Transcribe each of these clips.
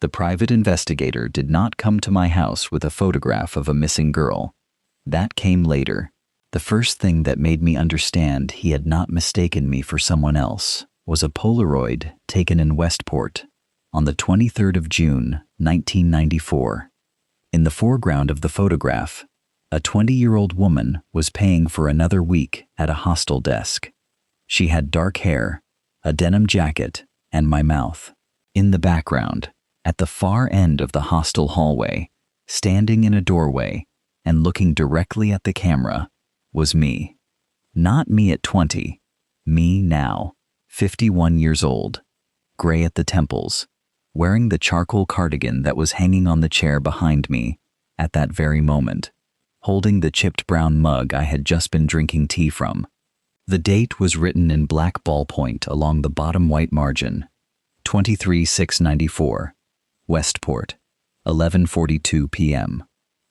The private investigator did not come to my house with a photograph of a missing girl. That came later. The first thing that made me understand he had not mistaken me for someone else was a Polaroid taken in Westport on the 23rd of June, 1994. In the foreground of the photograph, a 20-year-old woman was paying for another week at a hostel desk. She had dark hair, a denim jacket, and my mouth. In the background, at the far end of the hostel hallway, standing in a doorway and looking directly at the camera, was me. Not me at 20, me now, 51 years old, gray at the temples, wearing the charcoal cardigan that was hanging on the chair behind me at that very moment, holding the chipped brown mug I had just been drinking tea from. The date was written in black ballpoint along the bottom white margin, 23/6/94, Westport, 11:42 p.m.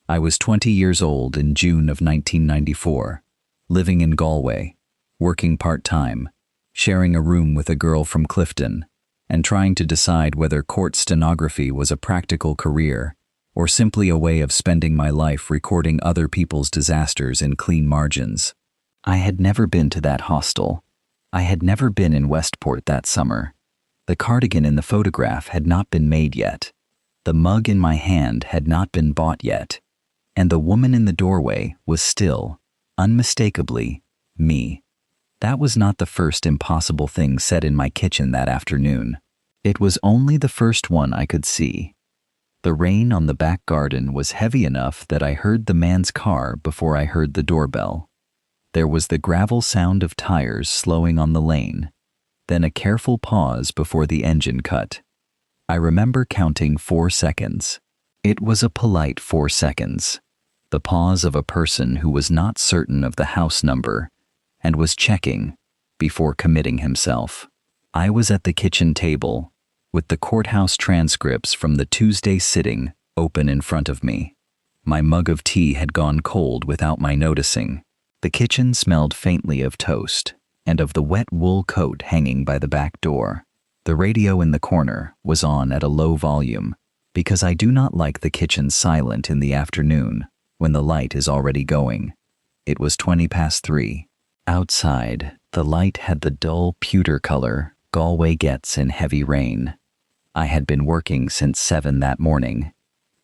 I was 20 years old in June of 1994, living in Galway, working part-time, sharing a room with a girl from Clifton, and trying to decide whether court stenography was a practical career or simply a way of spending my life recording other people's disasters in clean margins. I had never been to that hostel. I had never been in Westport that summer. The cardigan in the photograph had not been made yet. The mug in my hand had not been bought yet. And the woman in the doorway was still, unmistakably, me. That was not the first impossible thing said in my kitchen that afternoon. It was only the first one I could see. The rain on the back garden was heavy enough that I heard the man's car before I heard the doorbell. There was the gravel sound of tires slowing on the lane, then a careful pause before the engine cut. I remember counting 4 seconds. It was a polite 4 seconds, the pause of a person who was not certain of the house number and was checking before committing himself. I was at the kitchen table, with the courthouse transcripts from the Tuesday sitting open in front of me. My mug of tea had gone cold without my noticing. The kitchen smelled faintly of toast and of the wet wool coat hanging by the back door. The radio in the corner was on at a low volume, because I do not like the kitchen silent in the afternoon when the light is already going. It was 3:20. Outside, the light had the dull pewter color Galway gets in heavy rain. I had been working since 7 that morning.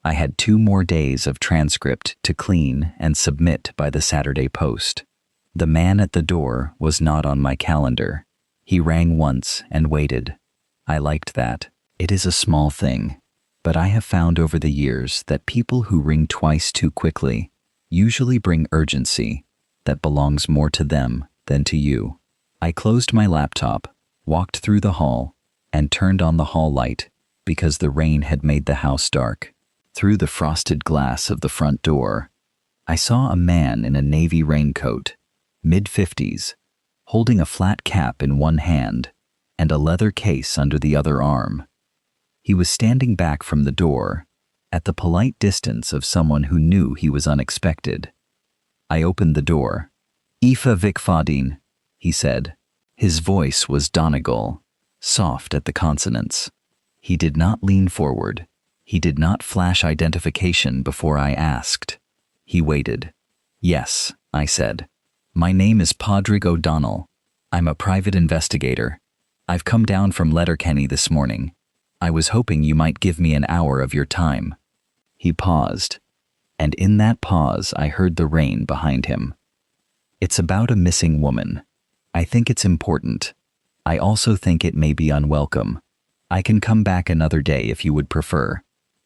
I had 2 more days of transcript to clean and submit by the Saturday post. The man at the door was not on my calendar. He rang once and waited. I liked that. It is a small thing, but I have found over the years that people who ring twice too quickly usually bring urgency that belongs more to them than to you. I closed my laptop, walked through the hall, and turned on the hall light because the rain had made the house dark. Through the frosted glass of the front door, I saw a man in a navy raincoat, mid-50s, holding a flat cap in one hand and a leather case under the other arm. He was standing back from the door, at the polite distance of someone who knew he was unexpected. I opened the door. "Aoife Vic Fadine," he said. His voice was Donegal, soft at the consonants. He did not lean forward. He did not flash identification before I asked. He waited. "Yes," I said. "My name is Padraig O'Donnell. I'm a private investigator. I've come down from Letterkenny this morning. I was hoping you might give me an hour of your time." He paused, and in that pause I heard the rain behind him. "It's about a missing woman. I think it's important. I also think it may be unwelcome. I can come back another day if you would prefer.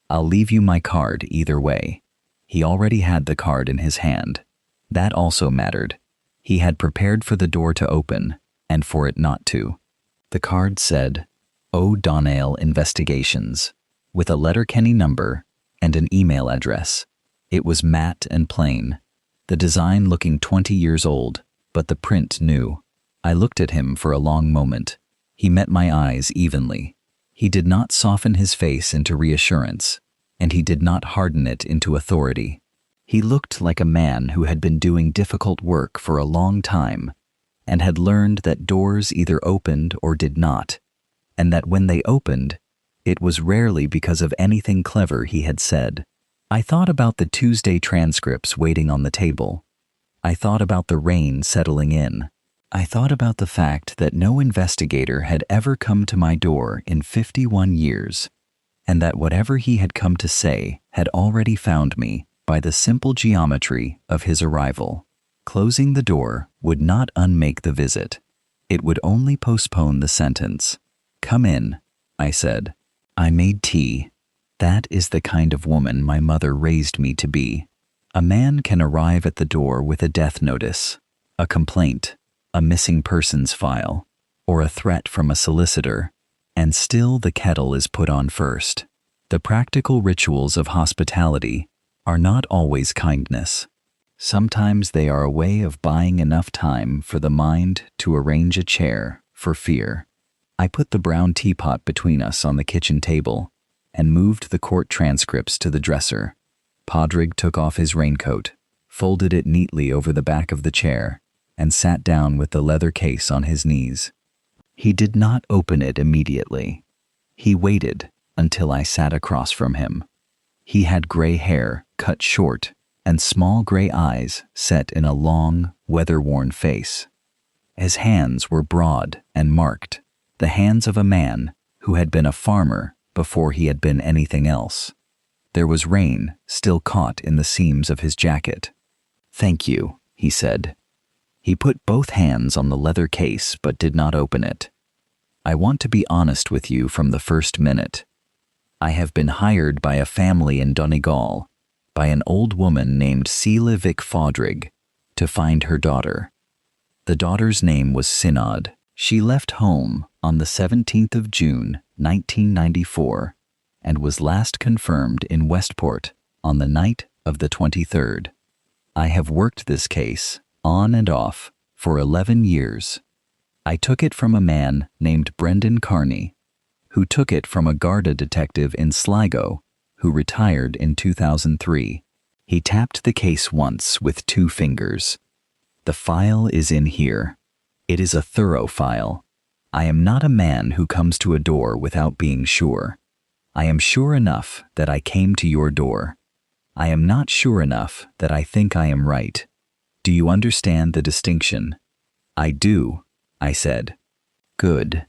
I'll leave you my card either way." He already had the card in his hand. That also mattered. He had prepared for the door to open and for it not to. The card said, O'Donnell Investigations, with a Letterkenny number and an email address. It was matte and plain, the design looking 20 years old, but the print new. I looked at him for a long moment. He met my eyes evenly. He did not soften his face into reassurance, and he did not harden it into authority. He looked like a man who had been doing difficult work for a long time and had learned that doors either opened or did not, and that when they opened, It was rarely because of anything clever he had said. I thought about the Tuesday transcripts waiting on the table. I thought about the rain settling in. I thought about the fact that no investigator had ever come to my door in 51 years, and that whatever he had come to say had already found me by the simple geometry of his arrival. Closing the door would not unmake the visit. It would only postpone the sentence. "Come in," I said. I made tea. That is the kind of woman my mother raised me to be. A man can arrive at the door with a death notice, a complaint, a missing persons file, or a threat from a solicitor, and still the kettle is put on first. The practical rituals of hospitality are not always kindness. Sometimes they are a way of buying enough time for the mind to arrange a chair for fear. I put the brown teapot between us on the kitchen table and moved the court transcripts to the dresser. Padraig took off his raincoat, folded it neatly over the back of the chair, and sat down with the leather case on his knees. He did not open it immediately. He waited until I sat across from him. He had gray hair cut short and small gray eyes set in a long, weather-worn face. His hands were broad and marked, the hands of a man who had been a farmer before he had been anything else. There was rain still caught in the seams of his jacket. "Thank you," he said. He put both hands on the leather case but did not open it. "I want to be honest with you from the first minute. I have been hired by a family in Donegal, by an old woman named Sela Vic Fodrig, to find her daughter. The daughter's name was Synod. She left home on the 17th of June, 1994, and was last confirmed in Westport on the night of the 23rd. I have worked this case, on and off, for 11 years. I took it from a man named Brendan Carney, who took it from a Garda detective in Sligo, who retired in 2003. He tapped the case once with 2 fingers. The file is in here. It is a thorough file. I am not a man who comes to a door without being sure. I am sure enough that I came to your door. I am not sure enough that I think I am right. Do you understand the distinction?" "I do," I said. "Good."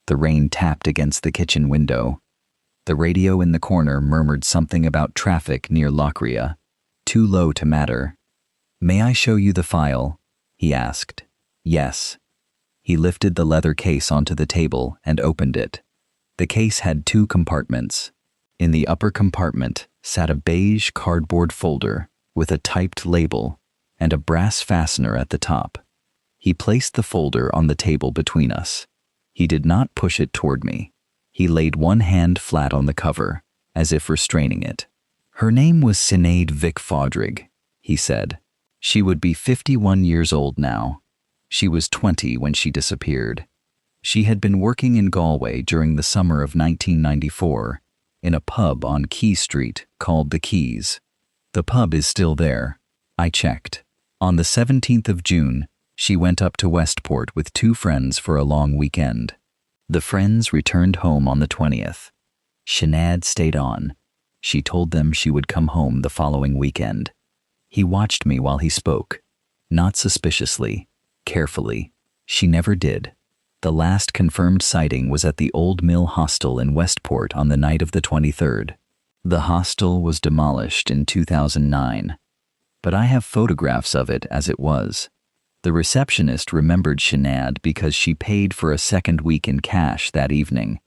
The rain tapped against the kitchen window. The radio in the corner murmured something about traffic near Lochria, too low to matter. "May I show you the file?" he asked. "Yes." He lifted the leather case onto the table and opened it. The case had 2 compartments. In the upper compartment sat a beige cardboard folder with a typed label and a brass fastener at the top. He placed the folder on the table between us. He did not push it toward me. He laid one hand flat on the cover, as if restraining it. "Her name was Sinead Vic Fodrig," he said. "She would be 51 years old now. She was 20 when she disappeared. She had been working in Galway during the summer of 1994 in a pub on Quay Street called The Keys. The pub is still there. I checked. On the 17th of June, she went up to Westport with 2 friends for a long weekend. The friends returned home on the 20th. Sinead stayed on. She told them she would come home the following weekend. He watched me while he spoke. Not suspiciously, carefully. She never did. The last confirmed sighting was at the Old Mill Hostel in Westport on the night of the 23rd. The hostel was demolished in 2009, but I have photographs of it as it was. The receptionist remembered Sinead because she paid for a second week in cash that evening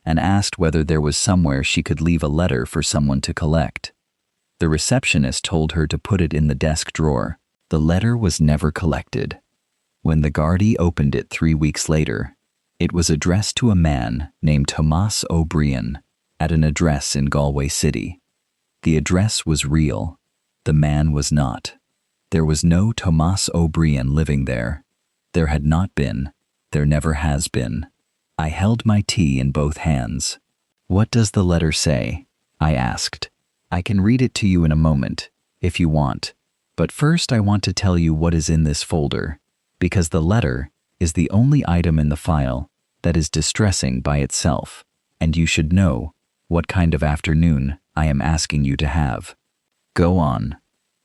and asked whether there was somewhere she could leave a letter for someone to collect. The receptionist told her to put it in the desk drawer. The letter was never collected. When the Gardaí opened it 3 weeks later, it was addressed to a man named Tomás O'Brien at an address in Galway City. The address was real. The man was not. There was no Tomás O'Brien living there. There had not been. There never has been. I held my tea in both hands. "What does the letter say?" I asked. "I can read it to you in a moment, if you want. But first I want to tell you what is in this folder, because the letter is the only item in the file that is distressing by itself, and you should know what kind of afternoon I am asking you to have. Go on.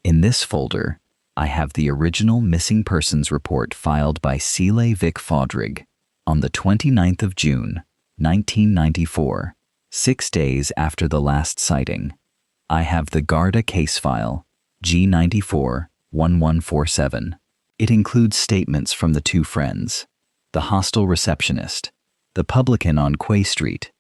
In this folder, I have the original missing persons report filed by Celia Vic Fodrig on the 29th of June, 1994, 6 days after the last sighting. I have the Garda case file, G94-1147. It includes statements from the two friends, the hostel receptionist, the publican on Quay Street,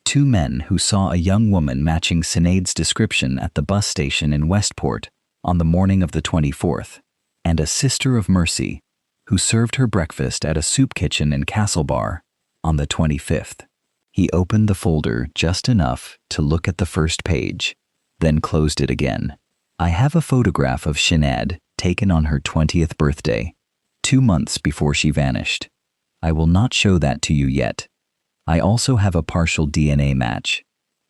two men who saw a young woman matching Sinead's description at the bus station in Westport on the morning of the 24th, and a sister of Mercy who served her breakfast at a soup kitchen in Castlebar on the 25th. He opened the folder just enough to look at the first page, then closed it again. I have a photograph of Sinead taken on her 20th birthday, 2 months before she vanished. I will not show that to you yet. I also have a partial DNA match,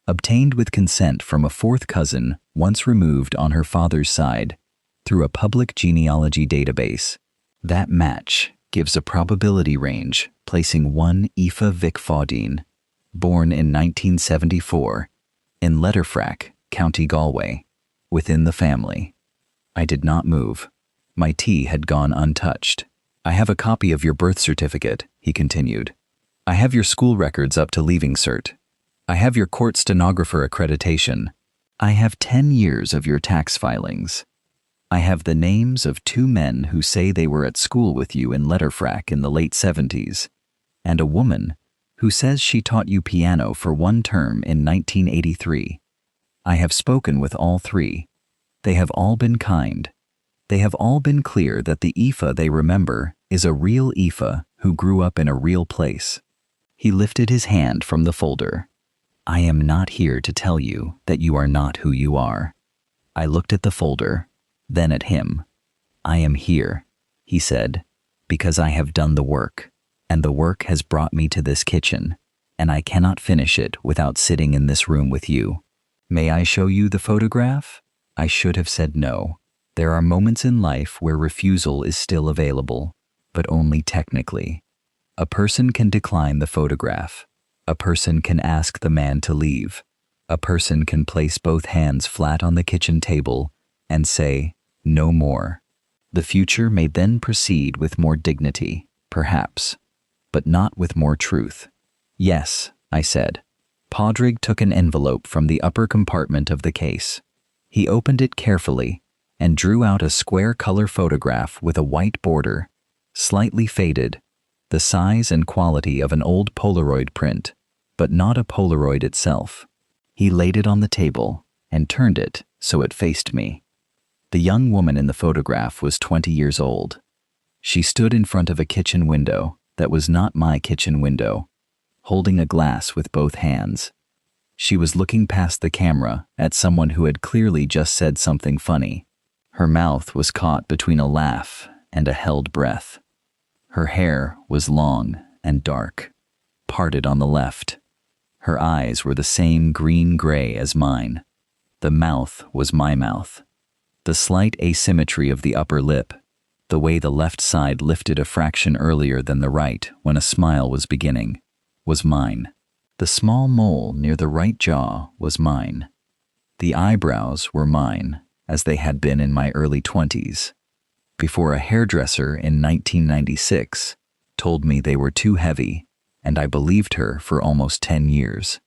obtained with consent from a fourth cousin once removed on her father's side through a public genealogy database. That match gives a probability range placing one Aoife Vic Fodine, born in 1974, in Letterfrack, County Galway, within the family. I did not move. My tea had gone untouched. I have a copy of your birth certificate, he continued. I have your school records up to leaving cert. I have your court stenographer accreditation. I have 10 years of your tax filings. I have the names of 2 men who say they were at school with you in Letterfrack in the late 70s, and a woman who says she taught you piano for 1 term in 1983. I have spoken with all 3. They have all been kind. They have all been clear that the Aoife they remember is a real Aoife who grew up in a real place. He lifted his hand from the folder. I am not here to tell you that you are not who you are. I looked at the folder, then at him. I am here, he said, because I have done the work, and the work has brought me to this kitchen, and I cannot finish it without sitting in this room with you. May I show you the photograph? I should have said no. There are moments in life where refusal is still available, but only technically. A person can decline the photograph. A person can ask the man to leave. A person can place both hands flat on the kitchen table and say, no more. The future may then proceed with more dignity, perhaps, but not with more truth. Yes, I said. Podrig took an envelope from the upper compartment of the case. He opened it carefully and drew out a square color photograph with a white border, slightly faded, the size and quality of an old Polaroid print, but not a Polaroid itself. He laid it on the table and turned it so it faced me. The young woman in the photograph was 20 years old. She stood in front of a kitchen window that was not my kitchen window, holding a glass with both hands. She was looking past the camera at someone who had clearly just said something funny. Her mouth was caught between a laugh and a held breath. Her hair was long and dark, parted on the left. Her eyes were the same green-gray as mine. The mouth was my mouth. The slight asymmetry of the upper lip, the way the left side lifted a fraction earlier than the right when a smile was beginning, was mine. The small mole near the right jaw was mine. The eyebrows were mine, as they had been in my early 20s, before a hairdresser in 1996 told me they were too heavy, and I believed her for almost 10 years.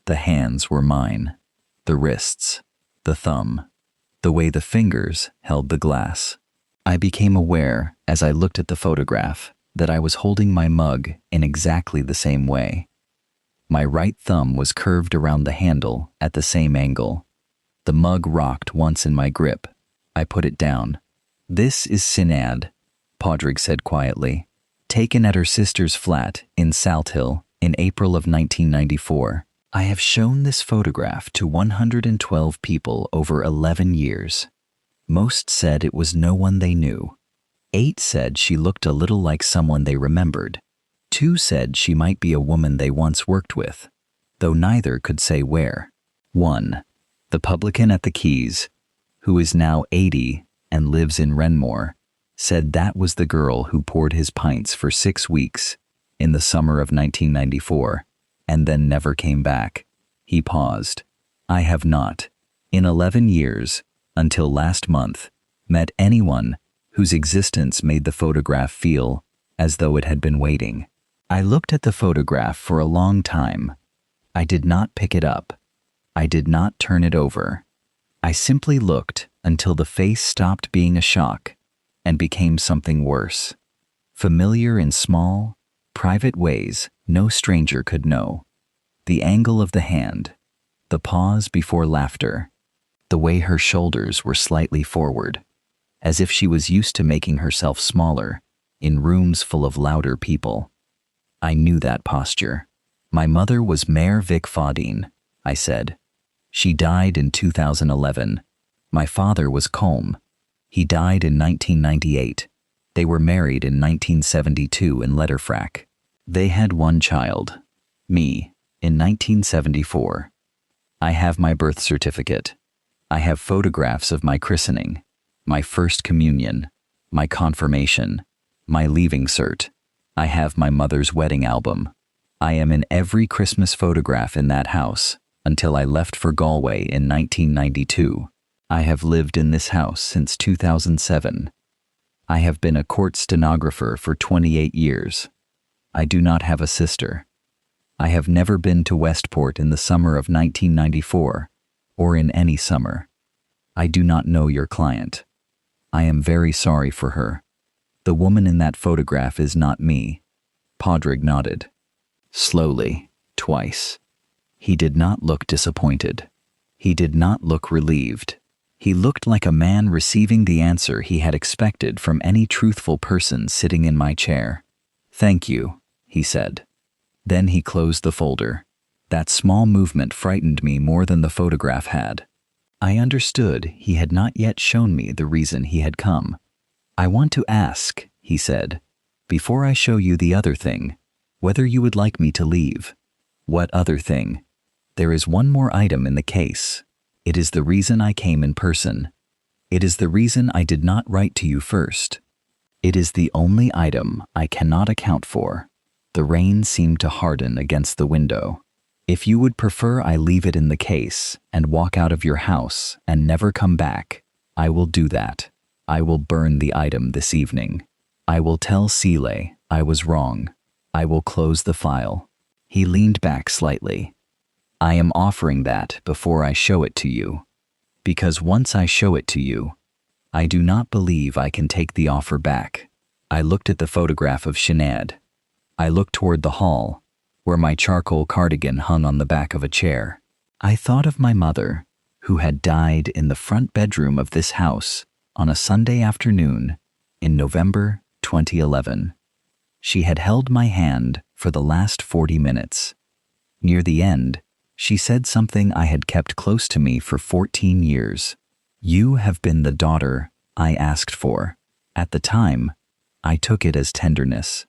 The hands were mine, the wrists, the thumb, the way the fingers held the glass. I became aware, as I looked at the photograph, that I was holding my mug in exactly the same way. My right thumb was curved around the handle at the same angle. The mug rocked once in my grip. I put it down. This is Sinead, Podrig said quietly, taken at her sister's flat in Salthill in April of 1994. I have shown this photograph to 112 people over 11 years. Most said it was no one they knew. 8 said she looked a little like someone they remembered. 2 said she might be a woman they once worked with, though neither could say where. 1. The publican at the Keys, who is now 80 and lives in Renmore, said that was the girl who poured his pints for 6 weeks in the summer of 1994. and then never came back. He paused. I have not, in 11 years, until last month, met anyone whose existence made the photograph feel as though it had been waiting. I looked at the photograph for a long time. I did not pick it up. I did not turn it over. I simply looked until the face stopped being a shock and became something worse. Familiar in small, private ways no stranger could know. The angle of the hand, the pause before laughter, the way her shoulders were slightly forward, as if she was used to making herself smaller in rooms full of louder people. I knew that posture. My mother was Mère Vic Faudine, I said. She died in 2011. My father was Colm. He died in 1998. They were married in 1972 in Letterfrack. They had one child, me, in 1974. I have my birth certificate. I have photographs of my christening, my first communion, my confirmation, my leaving cert. I have my mother's wedding album. I am in every Christmas photograph in that house until I left for Galway in 1992. I have lived in this house since 2007. I have been a court stenographer for 28 years. I do not have a sister. I have never been to Westport in the summer of 1994, or in any summer. I do not know your client. I am very sorry for her. The woman in that photograph is not me. Padraig nodded. Slowly, twice. He did not look disappointed. He did not look relieved. He looked like a man receiving the answer he had expected from any truthful person sitting in my chair. Thank you, he said. Then he closed the folder. That small movement frightened me more than the photograph had. I understood he had not yet shown me the reason he had come. I want to ask, he said, before I show you the other thing, whether you would like me to leave. What other thing? There is one more item in the case. It is the reason I came in person. It is the reason I did not write to you first. It is the only item I cannot account for. The rain seemed to harden against the window. If you would prefer I leave it in the case and walk out of your house and never come back, I will do that. I will burn the item this evening. I will tell Seeley I was wrong. I will close the file. He leaned back slightly. I am offering that before I show it to you, because once I show it to you, I do not believe I can take the offer back. I looked at the photograph of Sinead. I looked toward the hall, where my charcoal cardigan hung on the back of a chair. I thought of my mother, who had died in the front bedroom of this house on a Sunday afternoon in November 2011. She had held my hand for the last 40 minutes. Near the end, she said something I had kept close to me for 14 years. You have been the daughter I asked for. At the time, I took it as tenderness.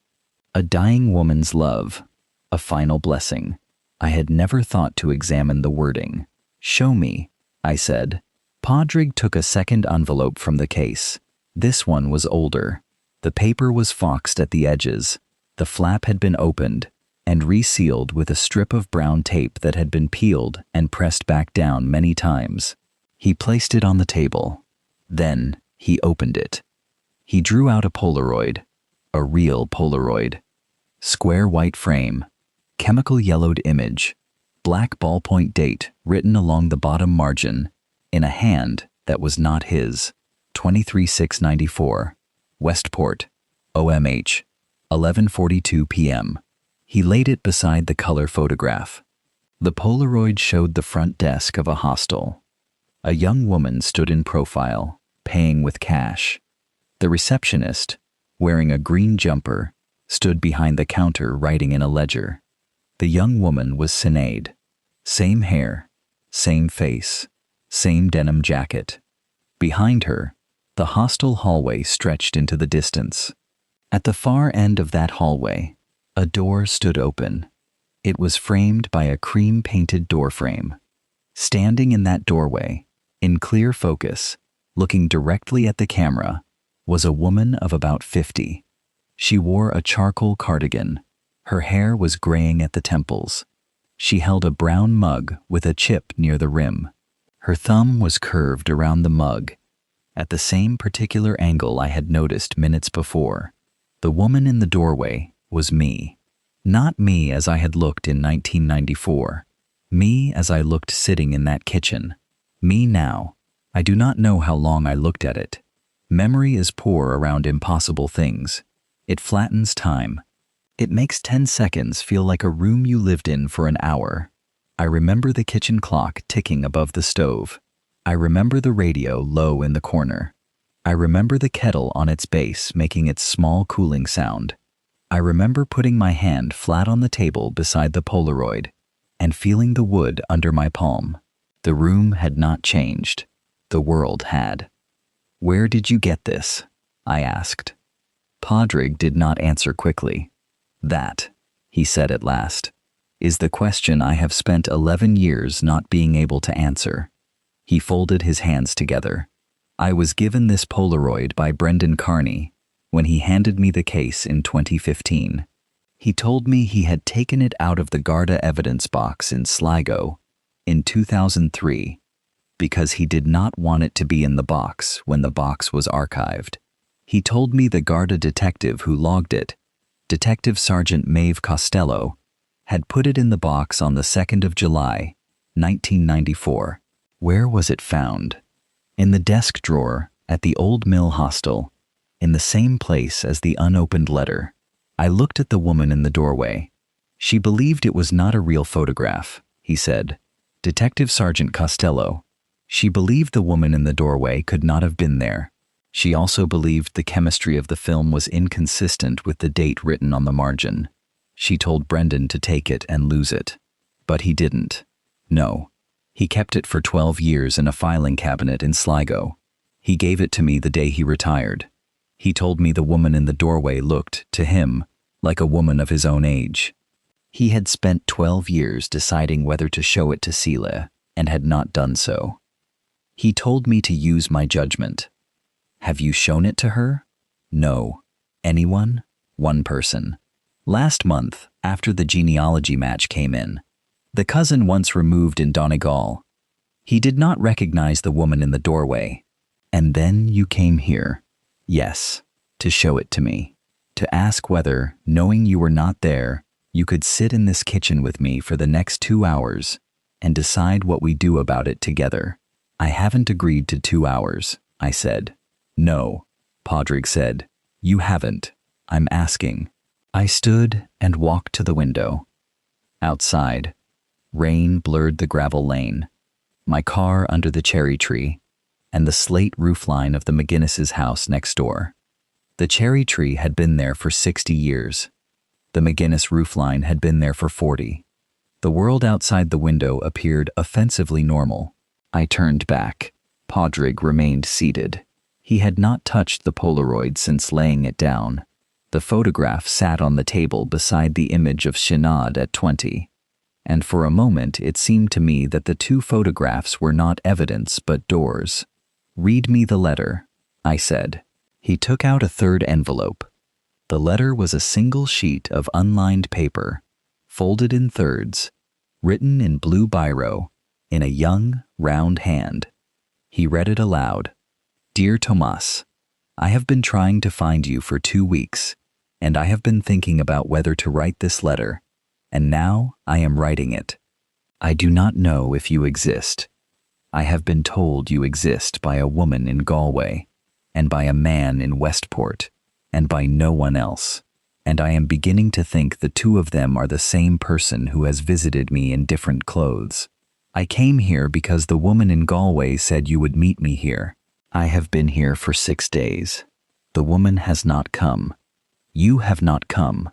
A dying woman's love, a final blessing. I had never thought to examine the wording. Show me, I said. Padraig took a second envelope from the case. This one was older. The paper was foxed at the edges. The flap had been opened and resealed with a strip of brown tape that had been peeled and pressed back down many times. He placed it on the table. Then he opened it. He drew out a Polaroid, a real Polaroid. Square white frame, chemical yellowed image, black ballpoint date written along the bottom margin, in a hand that was not his. 23/6/94, Westport, OMH, 11:42 p.m. He laid it beside the color photograph. The Polaroid showed the front desk of a hostel. A young woman stood in profile, paying with cash. The receptionist, wearing a green jumper, stood behind the counter writing in a ledger. The young woman was Sinead. Same hair, same face, same denim jacket. Behind her, the hostel hallway stretched into the distance. At the far end of that hallway, a door stood open. It was framed by a cream-painted doorframe. Standing in that doorway, in clear focus, looking directly at the camera, was a woman of about 50. She wore a charcoal cardigan. Her hair was graying at the temples. She held a brown mug with a chip near the rim. Her thumb was curved around the mug, at the same particular angle I had noticed minutes before. The woman in the doorway was me. Not me as I had looked in 1994. Me as I looked sitting in that kitchen. Me now. I do not know how long I looked at it. Memory is poor around impossible things. It flattens time. It makes 10 seconds feel like a room you lived in for an hour. I remember the kitchen clock ticking above the stove. I remember the radio low in the corner. I remember the kettle on its base making its small cooling sound. I remember putting my hand flat on the table beside the Polaroid and feeling the wood under my palm. The room had not changed. The world had. "Where did you get this?" I asked. Padraig did not answer quickly. "That," he said at last, "is the question I have spent 11 years not being able to answer." He folded his hands together. "I was given this Polaroid by Brendan Carney when he handed me the case in 2015. He told me he had taken it out of the Garda evidence box in Sligo in 2003 because he did not want it to be in the box when the box was archived. He told me the Garda detective who logged it, Detective Sergeant Maeve Costello, had put it in the box on the 2nd of July, 1994. Where was it found? In the desk drawer at the Old Mill Hostel, in the same place as the unopened letter. I looked at the woman in the doorway. She believed it was not a real photograph, he said. Detective Sergeant Costello. She believed the woman in the doorway could not have been there. She also believed the chemistry of the film was inconsistent with the date written on the margin. She told Brendan to take it and lose it. But he didn't. No. He kept it for 12 years in a filing cabinet in Sligo. He gave it to me the day he retired. He told me the woman in the doorway looked, to him, like a woman of his own age. He had spent 12 years deciding whether to show it to Celia, and had not done so. He told me to use my judgment. Have you shown it to her? No. Anyone? One person. Last month, after the genealogy match came in, the cousin once removed in Donegal. He did not recognize the woman in the doorway. And then you came here. Yes, to show it to me. To ask whether, knowing you were not there, you could sit in this kitchen with me for the next 2 hours and decide what we do about it together. I haven't agreed to 2 hours, I said. No, Padraig said. You haven't. I'm asking. I stood and walked to the window. Outside, rain blurred the gravel lane, my car under the cherry tree, and the slate roofline of the McGinnis's house next door. The cherry tree had been there for 60 years. The McGinnis roofline had been there for 40. The world outside the window appeared offensively normal. I turned back. Padraig remained seated. He had not touched the Polaroid since laying it down. The photograph sat on the table beside the image of Sinead at 20. And for a moment it seemed to me that the two photographs were not evidence but doors. Read me the letter, I said. He took out a third envelope. The letter was a single sheet of unlined paper, folded in thirds, written in blue biro, in a young, round hand. He read it aloud. Dear Tomas, I have been trying to find you for 2 weeks, and I have been thinking about whether to write this letter, and now I am writing it. I do not know if you exist. I have been told you exist by a woman in Galway, and by a man in Westport, and by no one else, and I am beginning to think the two of them are the same person who has visited me in different clothes. I came here because the woman in Galway said you would meet me here. I have been here for 6 days. The woman has not come. You have not come.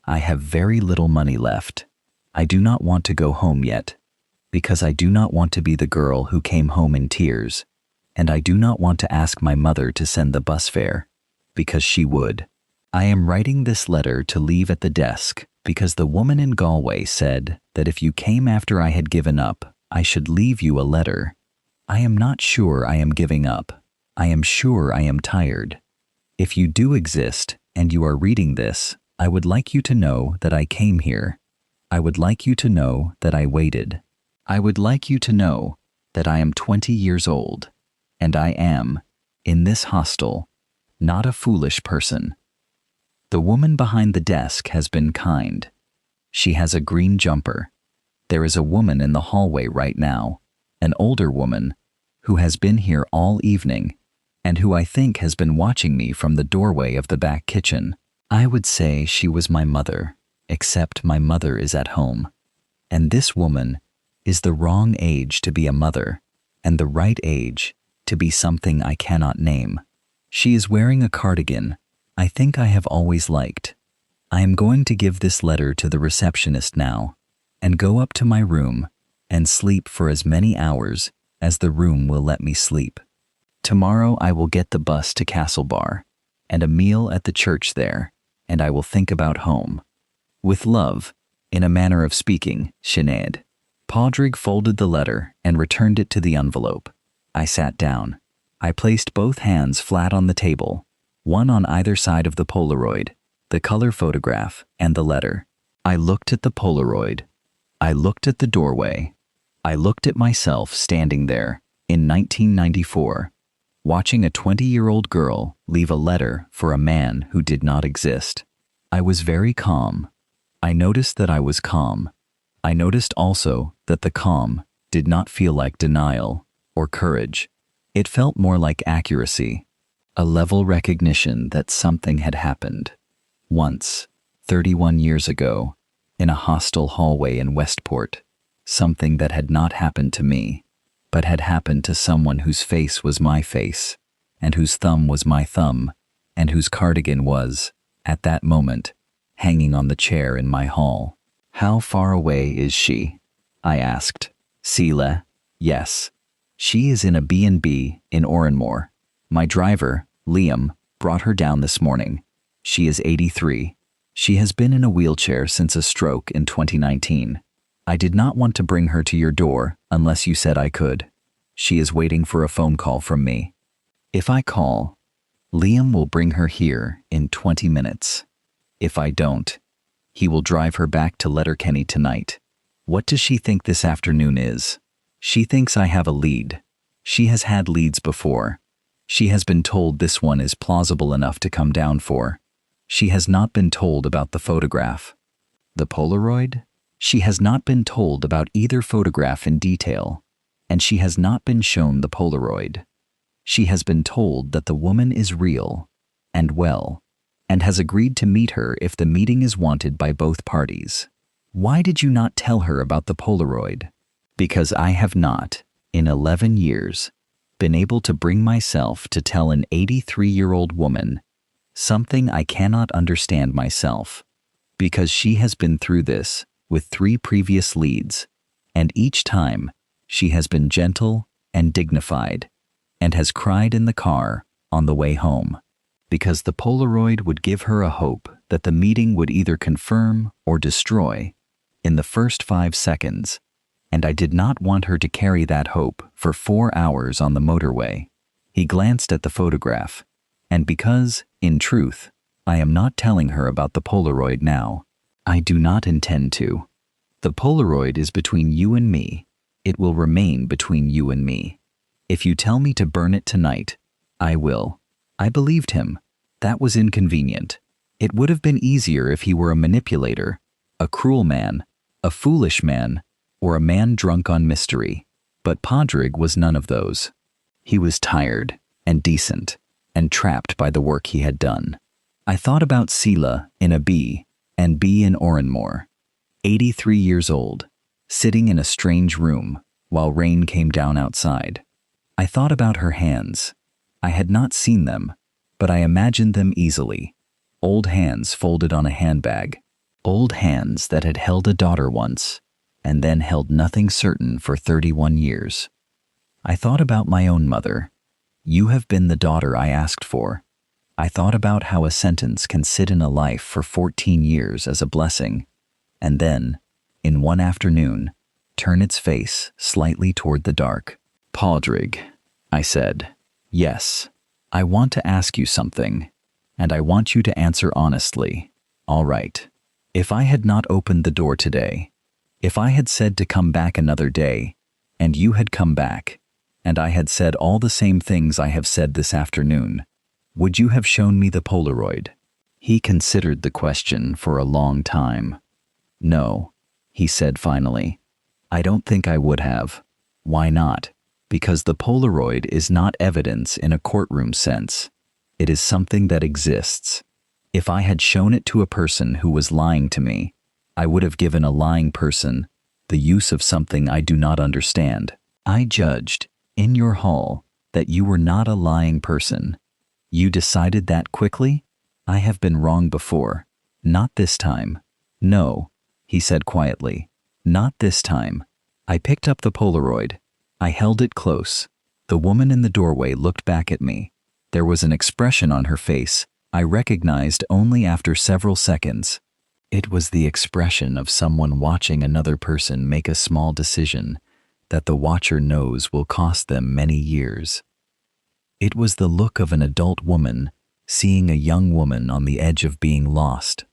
I have very little money left. I do not want to go home yet, because I do not want to be the girl who came home in tears, and I do not want to ask my mother to send the bus fare, because she would. I am writing this letter to leave at the desk because the woman in Galway said that if you came after I had given up, I should leave you a letter. I am not sure I am giving up. I am sure I am tired. If you do exist and you are reading this, I would like you to know that I came here. I would like you to know that I waited. I would like you to know that I am 20 years old, and I am, in this hostel, not a foolish person. The woman behind the desk has been kind. She has a green jumper. There is a woman in the hallway right now, an older woman, who has been here all evening, and who I think has been watching me from the doorway of the back kitchen. I would say she was my mother, except my mother is at home. And this woman is the wrong age to be a mother, and the right age to be something I cannot name. She is wearing a cardigan I think I have always liked. I am going to give this letter to the receptionist now, and go up to my room and sleep for as many hours as the room will let me sleep. Tomorrow I will get the bus to Castlebar, and a meal at the church there, and I will think about home. With love, in a manner of speaking, Sinead. Padraig folded the letter and returned it to the envelope. I sat down. I placed both hands flat on the table, one on either side of the Polaroid, the color photograph, and the letter. I looked at the Polaroid. I looked at the doorway. I looked at myself standing there in 1994, watching a 20-year-old girl leave a letter for a man who did not exist. I was very calm. I noticed that I was calm. I noticed also that the calm did not feel like denial or courage. It felt more like accuracy, a level recognition that something had happened. Once, 31 years ago, in a hostel hallway in Westport, something that had not happened to me, but had happened to someone whose face was my face, and whose thumb was my thumb, and whose cardigan was, at that moment, hanging on the chair in my hall. How far away is she? I asked. Sela, yes. She is in a B&B in Oranmore. My driver, Liam, brought her down this morning. She is 83. She has been in a wheelchair since a stroke in 2019. I did not want to bring her to your door unless you said I could. She is waiting for a phone call from me. If I call, Liam will bring her here in 20 minutes. If I don't, he will drive her back to Letterkenny tonight. What does she think this afternoon is? She thinks I have a lead. She has had leads before. She has been told this one is plausible enough to come down for. She has not been told about the photograph. The Polaroid? She has not been told about either photograph in detail, and she has not been shown the Polaroid. She has been told that the woman is real and well, and has agreed to meet her if the meeting is wanted by both parties. Why did you not tell her about the Polaroid? Because I have not, in 11 years, been able to bring myself to tell an 83-year-old woman something I cannot understand myself, because she has been through this with 3 previous leads, and each time she has been gentle and dignified, and has cried in the car on the way home, because the Polaroid would give her a hope that the meeting would either confirm or destroy in the first 5 seconds, and I did not want her to carry that hope for 4 hours on the motorway. He glanced at the photograph, and because, in truth, I am not telling her about the Polaroid now, I do not intend to. The Polaroid is between you and me. It will remain between you and me. If you tell me to burn it tonight, I will. I believed him. That was inconvenient. It would have been easier if he were a manipulator, a cruel man, a foolish man, or a man drunk on mystery. But Padraig was none of those. He was tired and decent and trapped by the work he had done. I thought about Sela in a B and B in Oranmore, 83 years old, sitting in a strange room while rain came down outside. I thought about her hands. I had not seen them, but I imagined them easily. Old hands folded on a handbag. Old hands that had held a daughter once, and then held nothing certain for 31 years. I thought about my own mother. You have been the daughter I asked for. I thought about how a sentence can sit in a life for 14 years as a blessing, and then, in one afternoon, turn its face slightly toward the dark. Padraig, I said, yes, I want to ask you something, and I want you to answer honestly. All right. If I had not opened the door today, if I had said to come back another day, and you had come back, and I had said all the same things I have said this afternoon, would you have shown me the Polaroid? He considered the question for a long time. No, he said finally. I don't think I would have. Why not? Because the Polaroid is not evidence in a courtroom sense. It is something that exists. If I had shown it to a person who was lying to me, I would have given a lying person the use of something I do not understand. I judged, in your hall, that you were not a lying person. You decided that quickly? I have been wrong before. Not this time. No, he said quietly. Not this time. I picked up the Polaroid. I held it close. The woman in the doorway looked back at me. There was an expression on her face I recognized only after several seconds. It was the expression of someone watching another person make a small decision that the watcher knows will cost them many years. It was the look of an adult woman seeing a young woman on the edge of being lost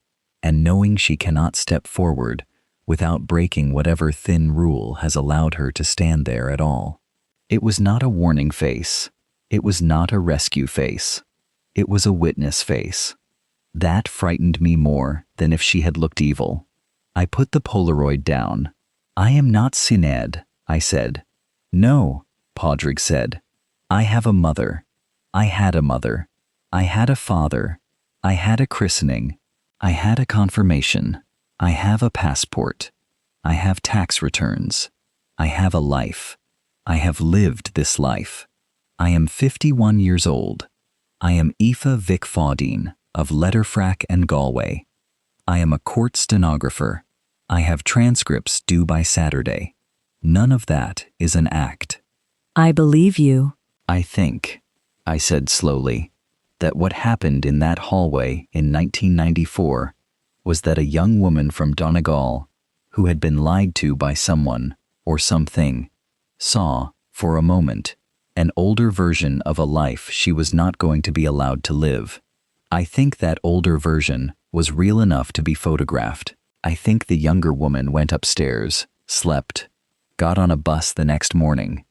and knowing she cannot step forward without breaking whatever thin rule has allowed her to stand there at all. It was not a warning face. It was not a rescue face. It was a witness face. That frightened me more than if she had looked evil. I put the Polaroid down. I am not Sinead, I said. No, Podrick said. I have a mother. I had a mother. I had a father. I had a christening. I had a confirmation. I have a passport. I have tax returns. I have a life. I have lived this life. I am 51 years old. I am Aoife Vic Fawdeen of Letterfrack and Galway. I am a court stenographer. I have transcripts due by Saturday. None of that is an act. I believe you. I think, I said slowly, that what happened in that hallway in 1994 was that a young woman from Donegal, who had been lied to by someone or something, saw, for a moment, an older version of a life she was not going to be allowed to live. I think that older version was real enough to be photographed. I think the younger woman went upstairs, slept, got on a bus the next morning,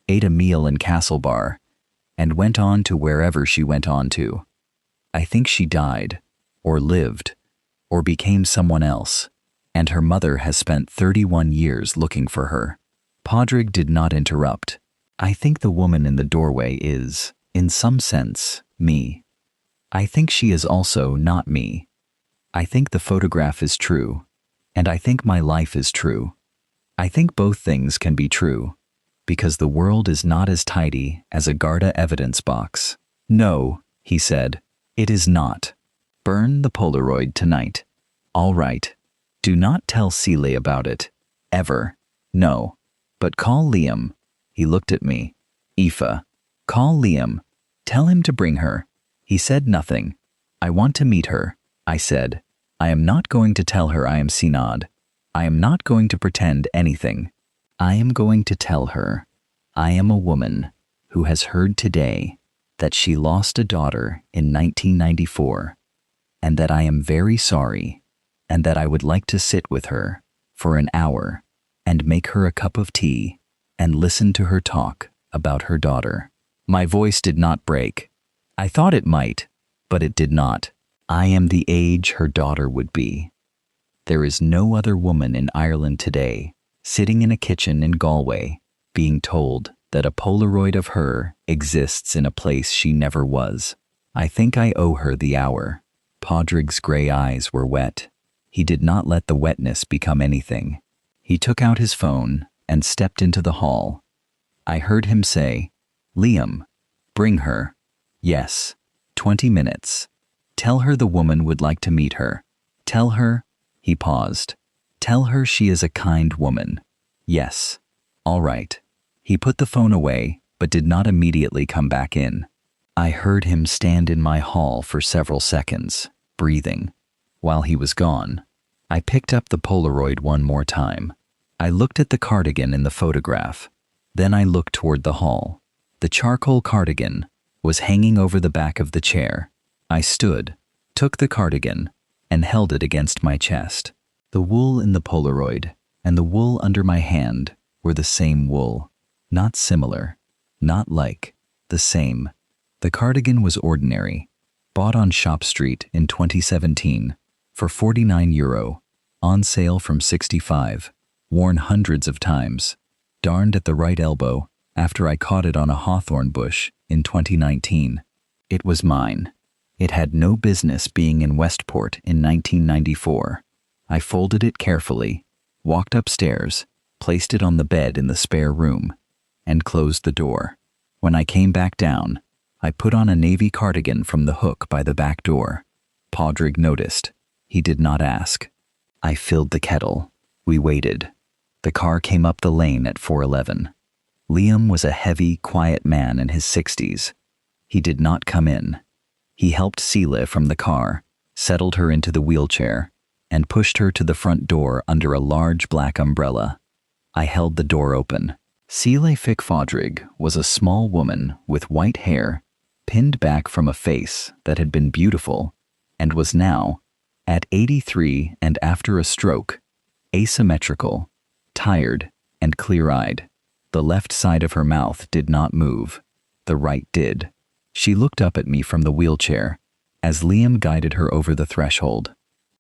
ate a meal in Castlebar, and went on to wherever she went on to. I think she died, or lived, or became someone else, and her mother has spent 31 years looking for her. Podrick did not interrupt. I think the woman in the doorway is, in some sense, me. I think she is also not me. I think the photograph is true, and I think my life is true. I think both things can be true, because the world is not as tidy as a Garda evidence box. No, he said, it is not. Burn the Polaroid tonight. All right. Do not tell Celie about it. Ever. No. But call Liam. He looked at me. Aoife. Call Liam. Tell him to bring her. He said nothing. I want to meet her, I said. I am not going to tell her I am Sinead. I am not going to pretend anything. I am going to tell her I am a woman who has heard today that she lost a daughter in 1994, and that I am very sorry, and that I would like to sit with her for an hour and make her a cup of tea and listen to her talk about her daughter. My voice did not break. I thought it might, but it did not. I am the age her daughter would be. There is no other woman in Ireland today sitting in a kitchen in Galway being told that a Polaroid of her exists in a place she never was. I think I owe her the hour. Podrick's gray eyes were wet. He did not let the wetness become anything. He took out his phone and stepped into the hall. I heard him say, Liam, bring her. Yes, 20 minutes. Tell her the woman would like to meet her. Tell her, he paused. Tell her she is a kind woman. Yes. All right. He put the phone away, but did not immediately come back in. I heard him stand in my hall for several seconds, breathing. While he was gone, I picked up the Polaroid one more time. I looked at the cardigan in the photograph. Then I looked toward the hall. The charcoal cardigan was hanging over the back of the chair. I stood, took the cardigan, and held it against my chest. The wool in the Polaroid and the wool under my hand were the same wool. Not similar, not like, the same. The cardigan was ordinary, bought on Shop Street in 2017 for €49, on sale from $65, worn hundreds of times, darned at the right elbow after I caught it on a hawthorn bush in 2019. It was mine. It had no business being in Westport in 1994. I folded it carefully, walked upstairs, placed it on the bed in the spare room, and closed the door. When I came back down, I put on a navy cardigan from the hook by the back door. Padraig noticed. He did not ask. I filled the kettle. We waited. The car came up the lane at 4:11. Liam was a heavy, quiet man in his 60s. He did not come in. He helped Seela from the car, settled her into the wheelchair, and pushed her to the front door under a large black umbrella. I held the door open. Seela Fick-Padraig was a small woman with white hair, pinned back from a face that had been beautiful and was now, at 83 and after a stroke, asymmetrical, tired, and clear-eyed. The left side of her mouth did not move. The right did. She looked up at me from the wheelchair as Liam guided her over the threshold.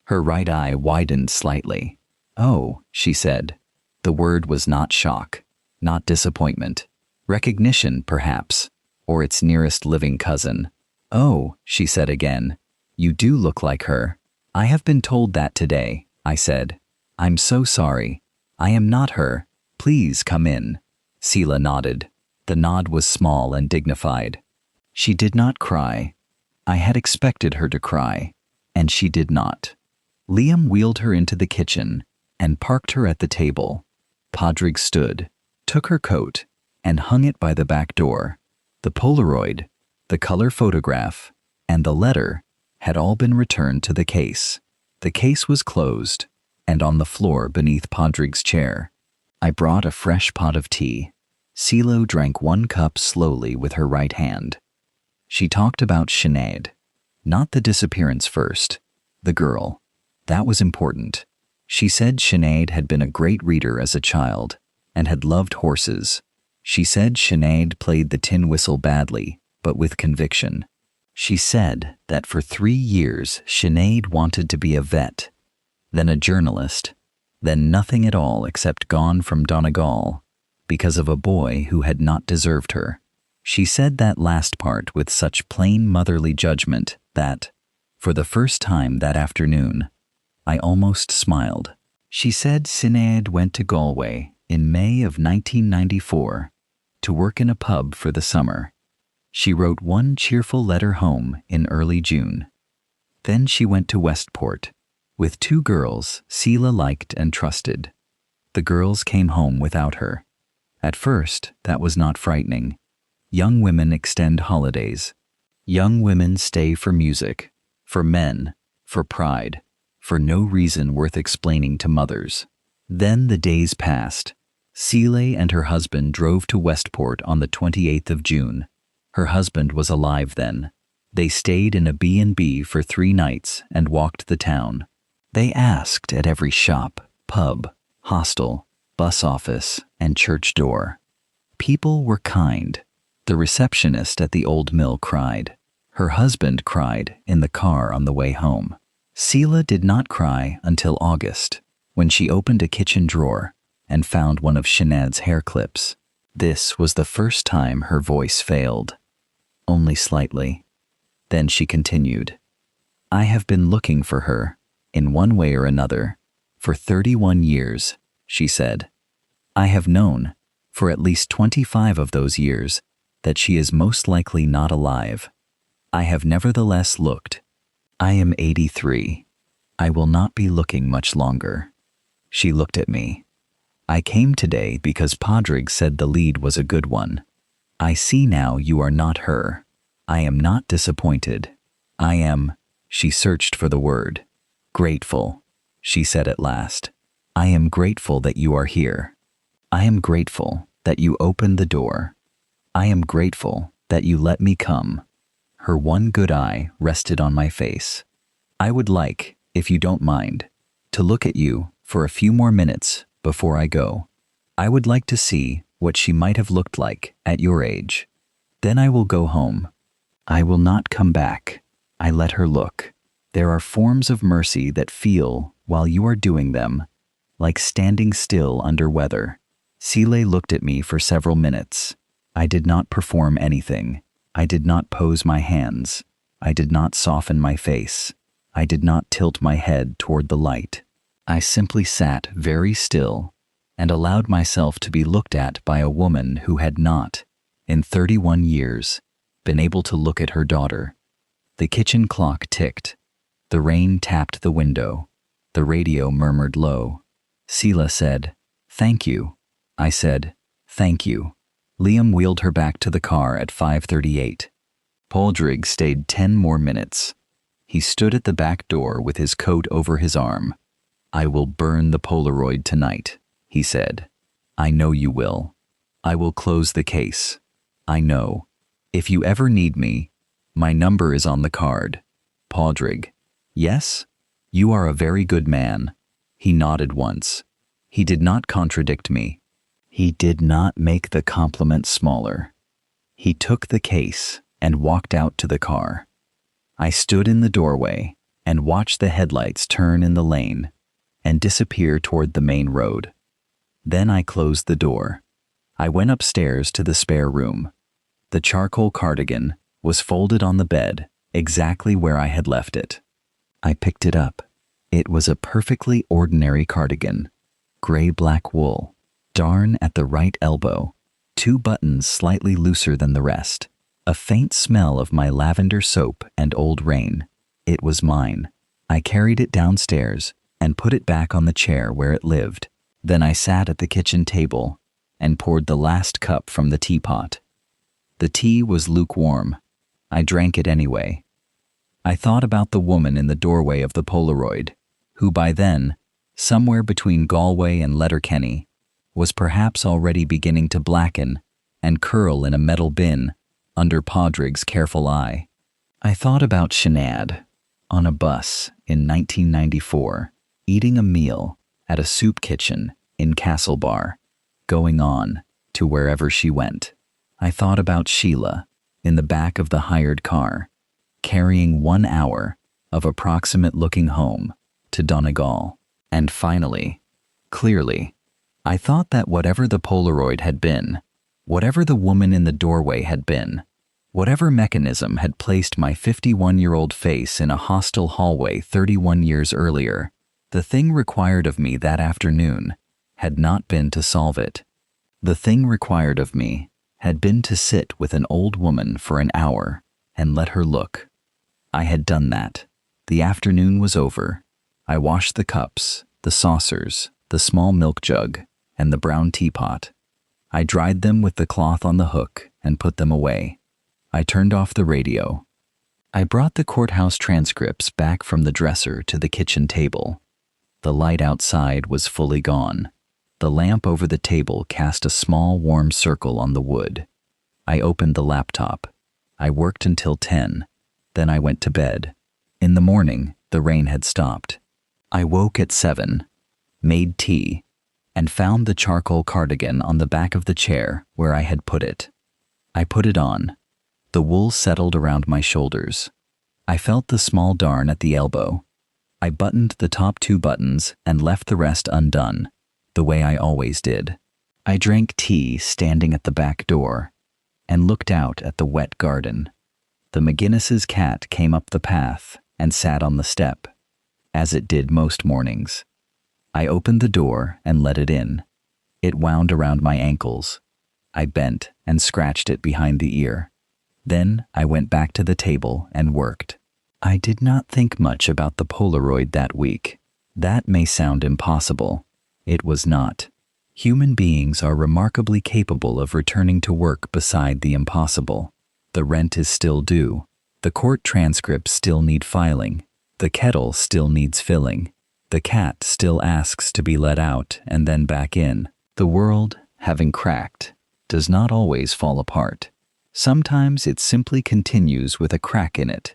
Her right eye widened slightly. "Oh," she said. The word was not shock, not disappointment. Recognition, perhaps, or its nearest living cousin. "Oh," she said again. "You do look like her." "I have been told that today," I said. "I'm so sorry. I am not her. Please come in." Seela nodded. The nod was small and dignified. She did not cry. I had expected her to cry, and she did not. Liam wheeled her into the kitchen and parked her at the table. Padraig stood, took her coat, and hung it by the back door. The Polaroid, the color photograph, and the letter had all been returned to the case. The case was closed, and on the floor beneath Padraig's chair. I brought a fresh pot of tea. Seela drank 1 cup slowly with her right hand. She talked about Sinead. Not the disappearance first. The girl. That was important. She said Sinead had been a great reader as a child and had loved horses. She said Sinead played the tin whistle badly, but with conviction. She said that for 3 years Sinead wanted to be a vet, then a journalist, then nothing at all except gone from Donegal because of a boy who had not deserved her. She said that last part with such plain motherly judgment that, for the first time that afternoon, I almost smiled. She said Sinead went to Galway in May of 1994 to work in a pub for the summer. She wrote 1 cheerful letter home in early June. Then she went to Westport with 2 girls Seela liked and trusted. The girls came home without her. At first, that was not frightening. Young women extend holidays. Young women stay for music, for men, for pride, for no reason worth explaining to mothers. Then the days passed. Seela and her husband drove to Westport on the 28th of June. Her husband was alive then. They stayed in a B&B for 3 nights and walked the town. They asked at every shop, pub, hostel, bus office, and church door. People were kind. The receptionist at the old mill cried. Her husband cried in the car on the way home. Seela did not cry until August, when she opened a kitchen drawer and found one of Sinead's hair clips. This was the first time her voice failed. Only slightly. Then she continued. "I have been looking for her, in one way or another, for 31 years, she said. I have known, for at least 25 of those years, that she is most likely not alive. I have nevertheless looked. I am 83. I will not be looking much longer." She looked at me. "I came today because Padraig said the lead was a good one. I see now you are not her. I am not disappointed. I am," she searched for the word, "grateful," she said at last. "I am grateful that you are here. I am grateful that you opened the door. I am grateful that you let me come." Her one good eye rested on my face. "I would like," if you don't mind, to look at you for a few more minutes before I go. I would like to see what she might have looked like at your age. Then I will go home. I will not come back. I let her look. There are forms of mercy that feel, while you are doing them, like standing still under weather. Sile looked at me for several minutes. I did not perform anything. I did not pose my hands. I did not soften my face. I did not tilt my head toward the light. I simply sat very still and allowed myself to be looked at by a woman who had not, in 31 years, been able to look at her daughter. The kitchen clock ticked. The rain tapped the window. The radio murmured low. Sela said, "Thank you." I said, "Thank you." Liam wheeled her back to the car at 5:38. Padraig stayed 10 more minutes. He stood at the back door with his coat over his arm. "I will burn the Polaroid tonight," he said. "I know you will. I will close the case. I know. If you ever need me, my number is on the card." Padraig, "Yes? You are a very good man." He nodded once. He did not contradict me. He did not make the compliment smaller. He took the case and walked out to the car. I stood in the doorway and watched the headlights turn in the lane and disappear toward the main road. Then I closed the door. I went upstairs to the spare room. The charcoal cardigan was folded on the bed exactly where I had left it. I picked it up. It was a perfectly ordinary cardigan, gray-black wool, darn at the right elbow, 2 buttons slightly looser than the rest, a faint smell of my lavender soap and Old Rain. It was mine. I carried it downstairs and put it back on the chair where it lived. Then I sat at the kitchen table and poured the last cup from the teapot. The tea was lukewarm. I drank it anyway. I thought about the woman in the doorway of the Polaroid, who by then, somewhere between Galway and Letterkenny, was perhaps already beginning to blacken and curl in a metal bin under Padraig's careful eye. I thought about Sinead on a bus in 1994, eating a meal at a soup kitchen in Castlebar, going on to wherever she went. I thought about Sheila in the back of the hired car, carrying 1 hour of approximate-looking home to Donegal. And finally, clearly, I thought that whatever the Polaroid had been, whatever the woman in the doorway had been, whatever mechanism had placed my 51-year-old face in a hostile hallway 31 years earlier, the thing required of me that afternoon had not been to solve it. The thing required of me had been to sit with an old woman for an hour and let her look. I had done that. The afternoon was over. I washed the cups, the saucers, the small milk jug, and the brown teapot. I dried them with the cloth on the hook and put them away. I turned off the radio. I brought the courthouse transcripts back from the dresser to the kitchen table. The light outside was fully gone. The lamp over the table cast a small warm circle on the wood. I opened the laptop. I worked until 10. Then I went to bed. In the morning, the rain had stopped. I woke at 7, made tea, and found the charcoal cardigan on the back of the chair where I had put it. I put it on. The wool settled around my shoulders. I felt the small darn at the elbow. I buttoned the top 2 buttons and left the rest undone, the way I always did. I drank tea standing at the back door and looked out at the wet garden. The McGinnis's cat came up the path and sat on the step, as it did most mornings. I opened the door and let it in. It wound around my ankles. I bent and scratched it behind the ear. Then I went back to the table and worked. I did not think much about the Polaroid that week. That may sound impossible. It was not. Human beings are remarkably capable of returning to work beside the impossible. The rent is still due. The court transcripts still need filing. The kettle still needs filling. The cat still asks to be let out and then back in. The world, having cracked, does not always fall apart. Sometimes it simply continues with a crack in it,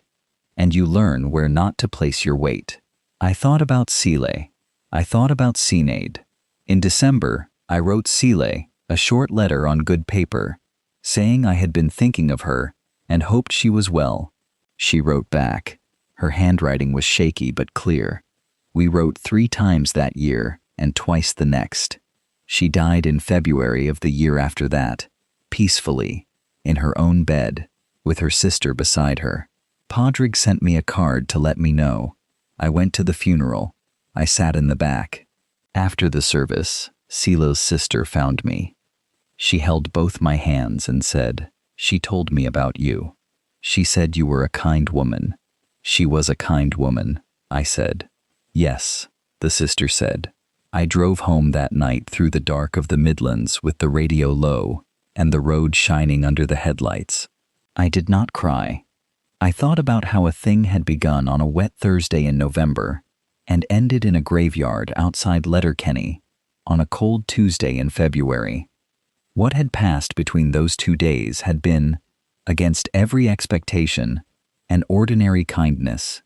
and you learn where not to place your weight. I thought about Sile. I thought about Sinead. In December, I wrote Sile a short letter on good paper, saying I had been thinking of her and hoped she was well. She wrote back. Her handwriting was shaky but clear. We wrote 3 times that year and twice the next. She died in February of the year after that, peacefully, in her own bed, with her sister beside her. Podrick sent me a card to let me know. I went to the funeral. I sat in the back. After the service, Sila's sister found me. She held both my hands and said, "She told me about you. She said you were a kind woman." "She was a kind woman," I said. "Yes," the sister said. I drove home that night through the dark of the Midlands with the radio low and the road shining under the headlights. I did not cry. I thought about how a thing had begun on a wet Thursday in November and ended in a graveyard outside Letterkenny on a cold Tuesday in February. What had passed between those 2 days had been, against every expectation, an ordinary kindness.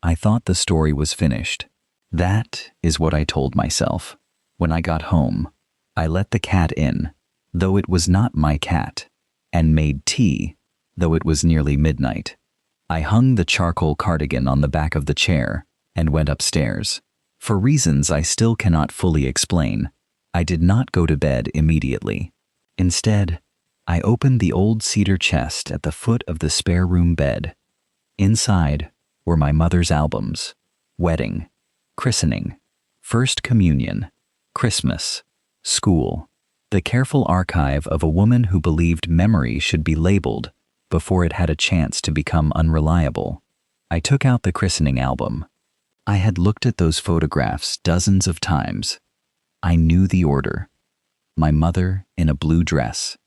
I thought the story was finished. That is what I told myself. When I got home, I let the cat in, though it was not my cat, and made tea, though it was nearly midnight. I hung the charcoal cardigan on the back of the chair and went upstairs. For reasons I still cannot fully explain, I did not go to bed immediately. Instead, I opened the old cedar chest at the foot of the spare room bed. Inside were my mother's albums: wedding, christening, first communion, Christmas, school, the careful archive of a woman who believed memory should be labeled before it had a chance to become unreliable. I took out the christening album. I had looked at those photographs dozens of times. I knew the order. My mother in a blue dress.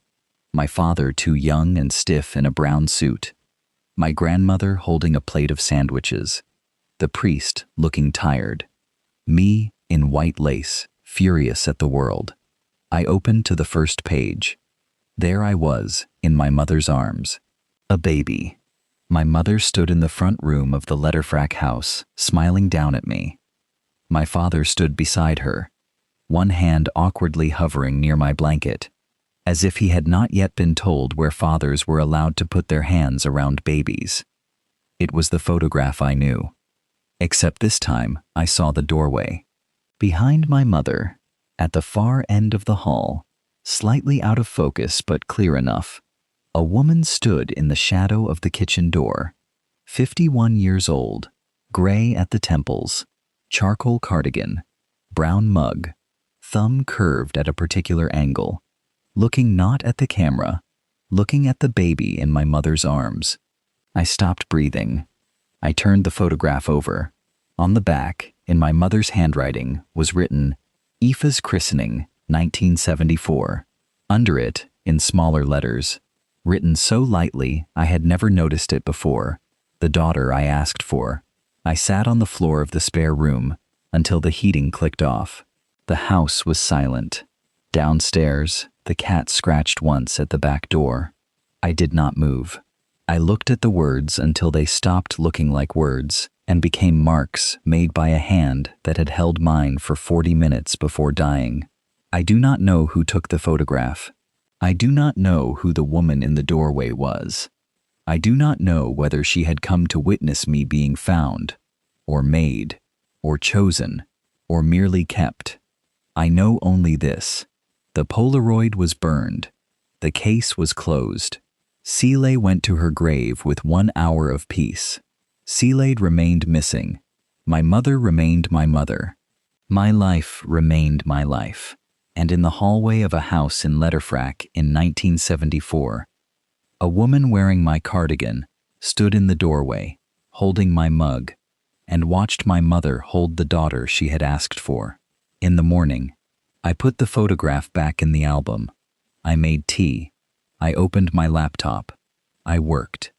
My father too young and stiff in a brown suit. My grandmother holding a plate of sandwiches. The priest looking tired. Me in white lace, furious at the world. I opened to the first page. There I was, in my mother's arms. A baby. My mother stood in the front room of the Letterfrack house, smiling down at me. My father stood beside her, one hand awkwardly hovering near my blanket, as if he had not yet been told where fathers were allowed to put their hands around babies. It was the photograph I knew. Except this time, I saw the doorway. Behind my mother, at the far end of the hall, slightly out of focus but clear enough, a woman stood in the shadow of the kitchen door, 51 years old, gray at the temples, charcoal cardigan, brown mug, thumb curved at a particular angle, looking not at the camera, looking at the baby in my mother's arms. I stopped breathing. I turned the photograph over. On the back, in my mother's handwriting, was written, "Aoife's christening, 1974. Under it, in smaller letters, written so lightly I had never noticed it before, the daughter I asked for. I sat on the floor of the spare room until the heating clicked off. The house was silent. Downstairs, the cat scratched once at the back door. I did not move. I looked at the words until they stopped looking like words and became marks made by a hand that had held mine for 40 minutes before dying. I do not know who took the photograph. I do not know who the woman in the doorway was. I do not know whether she had come to witness me being found, or made, or chosen, or merely kept. I know only this. The Polaroid was burned. The case was closed. Sile went to her grave with 1 hour of peace. Sile remained missing. My mother remained my mother. My life remained my life. And in the hallway of a house in Letterfrack in 1974, a woman wearing my cardigan stood in the doorway, holding my mug, and watched my mother hold the daughter she had asked for. In the morning, I put the photograph back in the album. I made tea. I opened my laptop. I worked.